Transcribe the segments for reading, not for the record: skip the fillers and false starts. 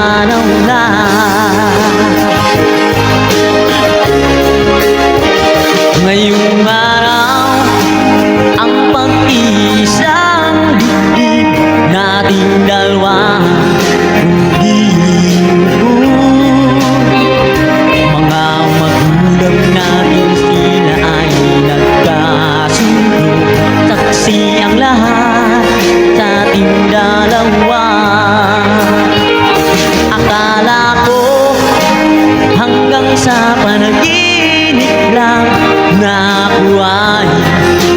panaw na. Ngayong araw, ang pag-iisang dibdib nating dalawa mga magulang natin, sila ay nagkasundo. Saksi ang lahat sa ating dalawa. Akala ko hanggang sa panaginip lang na ako ay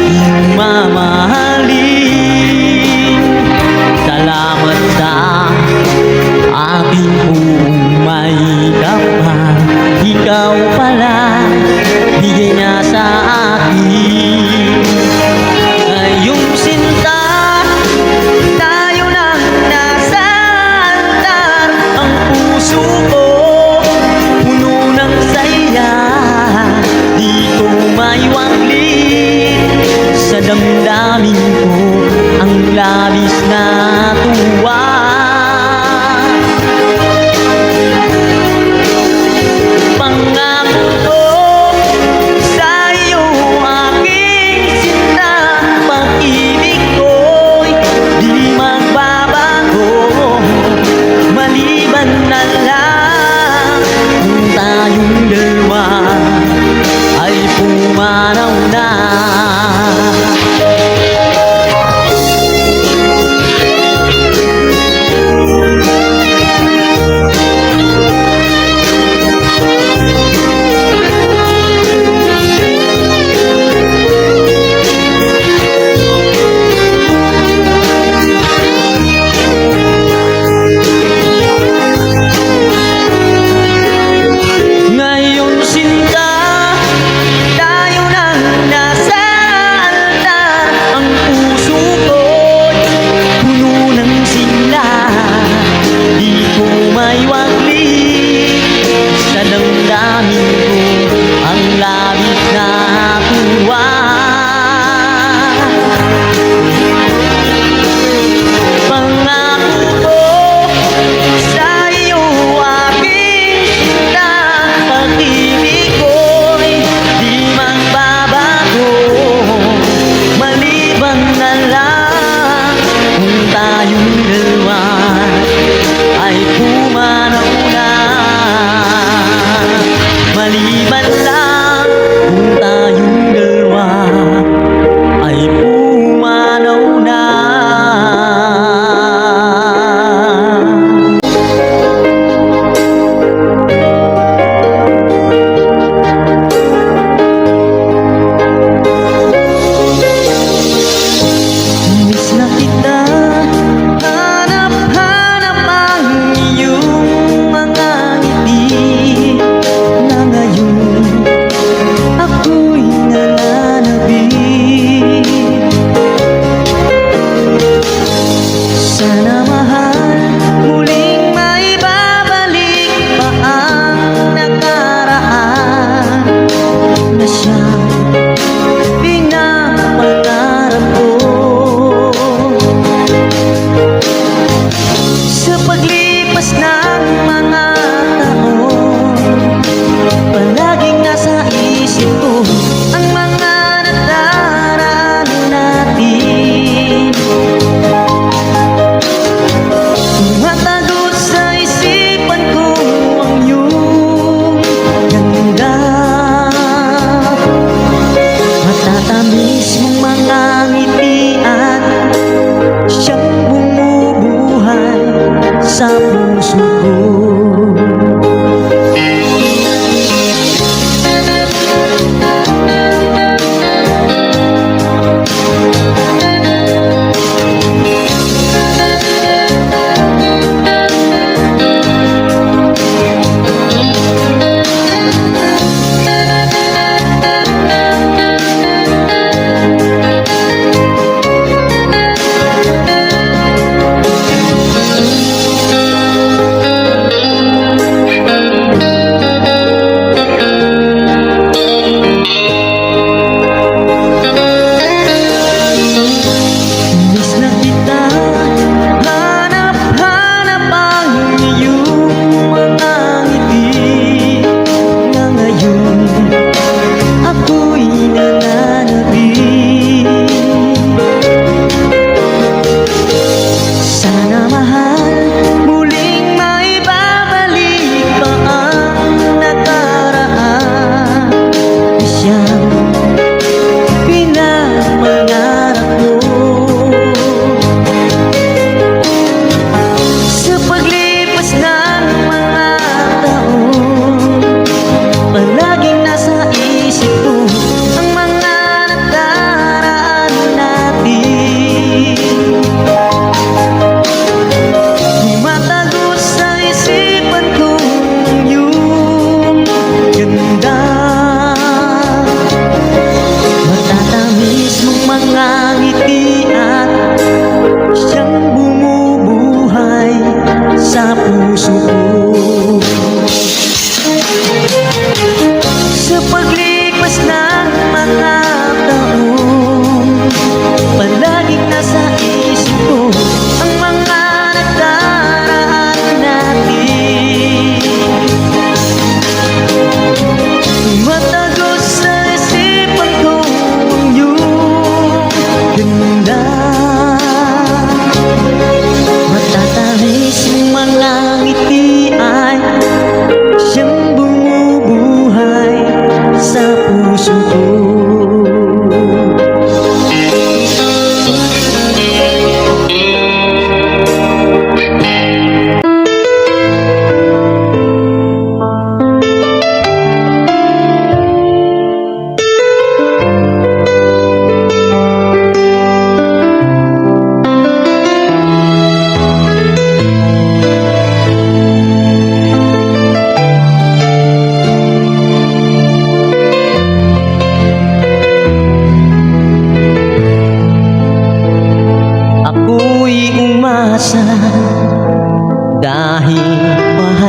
iyong mamahalin. Salamat sa aking buong may kapal, ikaw pala bigay na sa akin. Ngayong sinta, tayo nang nasa altar. Ang puso ko puno ng saya, di ko maiwanglit sa damdamin.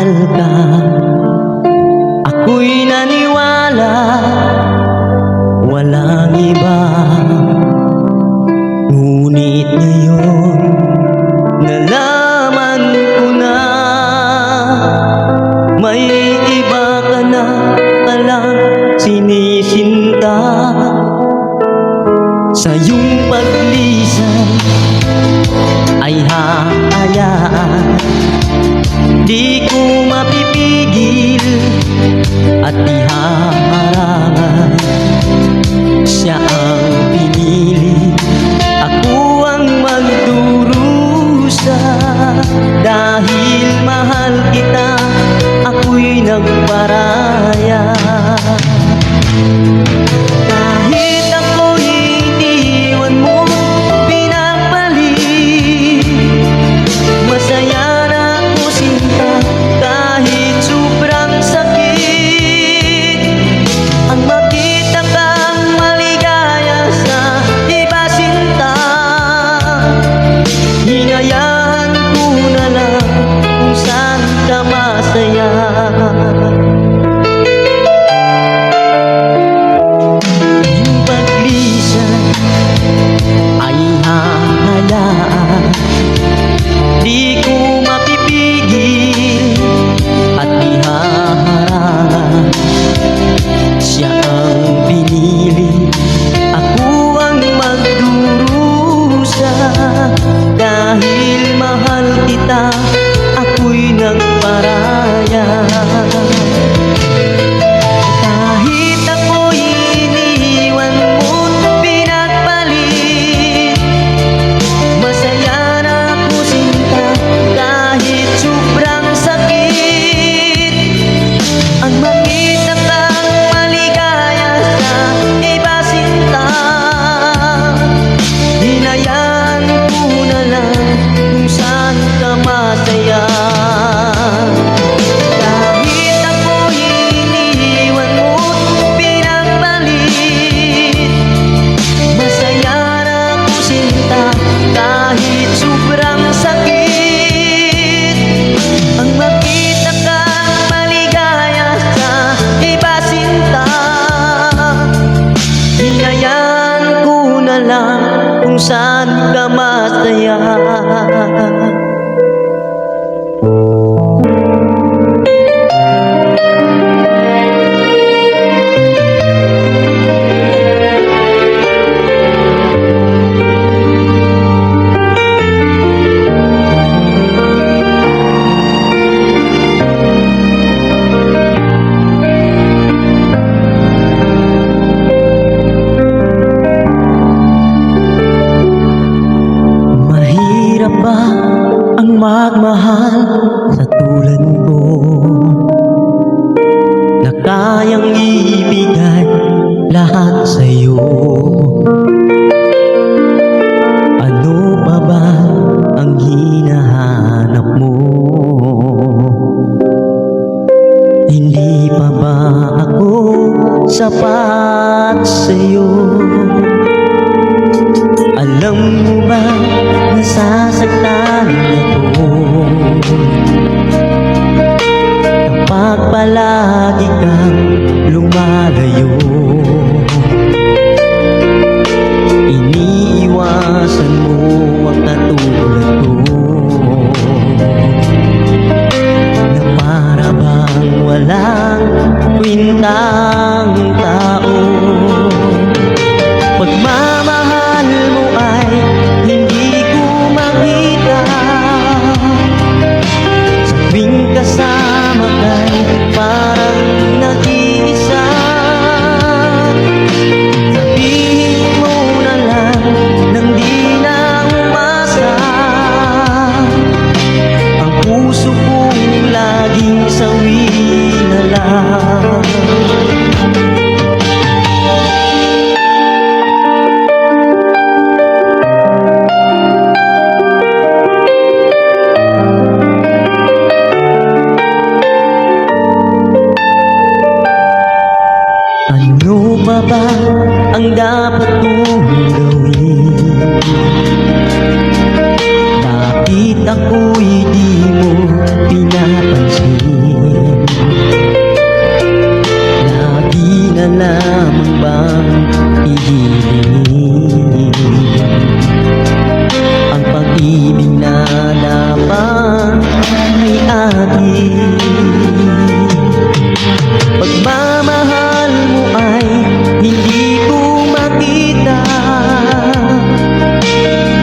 mahal ka. Ako'y naniwala, walang iba. Ngunit ngayon, nalaman ko na may iba ka na palang sinisinta. Sa iyong paglisan ay hahayaan, di ko mapipigil at ihaharangan. Siya ang pinili, ako ang magdurusa. Dahil mahal kita, ako'y nagparaya. Kahit ako'y iniwan mo, pinagpalit, masaya na ako sinta. Kahit sobrang sakit, ang makita kang maligaya sa iba sinta. Hinayaan ko na lang kung saan ka masaya. Yung paglisan ay hahayaan, di ko mapipigil at ihaharangan. Siya ang pinili, ako ang magdurusa. Dahil mahal kita, ako'y nagparaya. Kahit ako'y iniwan mo, pinagpalit, masaya na ako sinta. Kahit sobrang sakit, ang makita kang maligaya sa iba sinta. Hinayaan ko na lang kung saan ka masaya. Kahit ako'y iniwan mo, pinagpalit, masaya na ako sinta. Kahit sobrang sakit, ang makita kang maligaya sa iba sinta. Hinayaan ko na lang kung saan ka masaya. Mahirap ba ang magmahal sa tulad ko, na kayang ibigay lahat sa'yo? Ano pa ba ang hinahanap mo? Hindi pa ba ako sapat sa'yo? Alam mo ba, nasasaktan ako kapag palagi kang lumalayo. Iniiwasan mo ang katulad ko, na para bang walang kwentang tao. Pagmamahal mo ay hindi ko makita, sa tuwing kasama ka'y parang Pagmamahal mo ay hindi ko makita.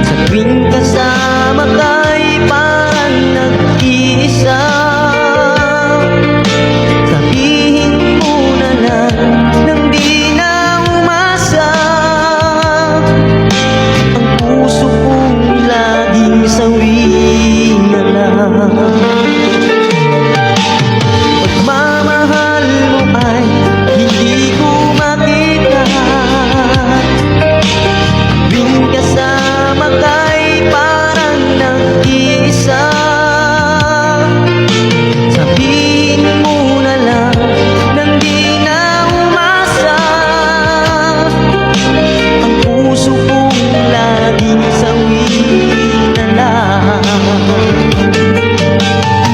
Sa tuwing kasama ka'y parang nag-iisa. Sabihin mo na lang nang di na umasa. Ang puso kong laging sawi na lang. Pagmamahal mo ay hindi ko makita. Tuwing kasama ka'y parang nag-iisa. Sabihin mo na lang nang di na umasa. Ang puso kong laging sawi na lang.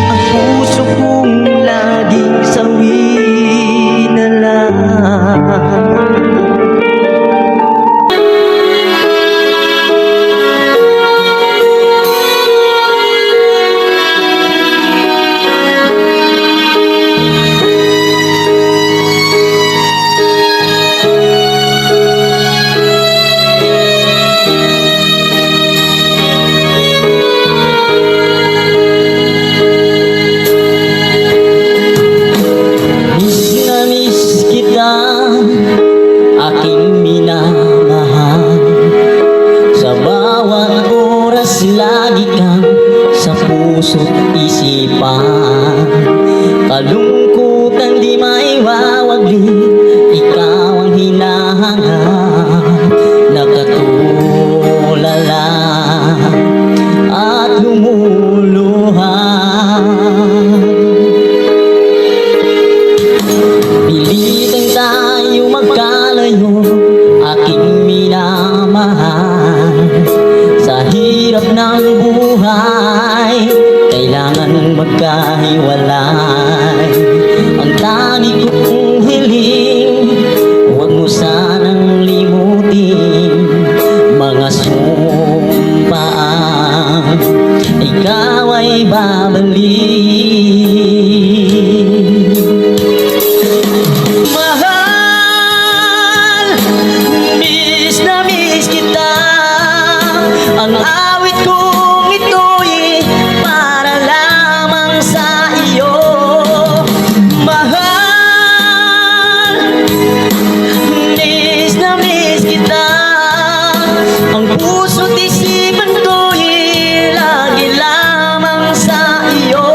Ang puso kong laging sawi na lang. Miss na miss kita, aking minamahal. Sa bawat oras lagi kang sa puso't isipan. Kalungkutan di maiwawagli, ikaw ang hinahanap. Nakatulala at lumuluhan. Pilitang tayo magkalayo, aking minamahal. Sa hirap ng buhay, kailangan magkahiwalay. Ang tanging kong hiling, huwag mo sanang limutin. Mga sumpaan, ikaw ay babalik. Mahal, miss na miss kita. Ang awit kong ito'y para lamang sa iyo. Mahal, miss na miss kita. Ang puso't isipan ko'y lagi lamang sa iyo.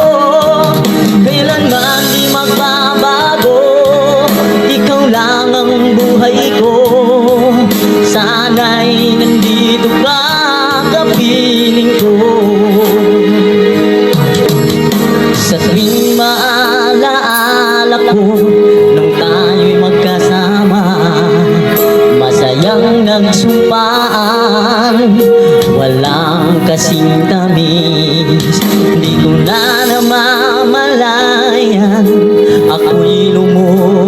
Kailanman di magbabago, ikaw lang ang buhay ko. Sana'y nandito ka, kapiling ko. Sa tuwing maalaala ko nung tayo'y magkasama, masayang nagsumpaan, walang kasing tamis. Di ko na namamalayan, ako'y lumuha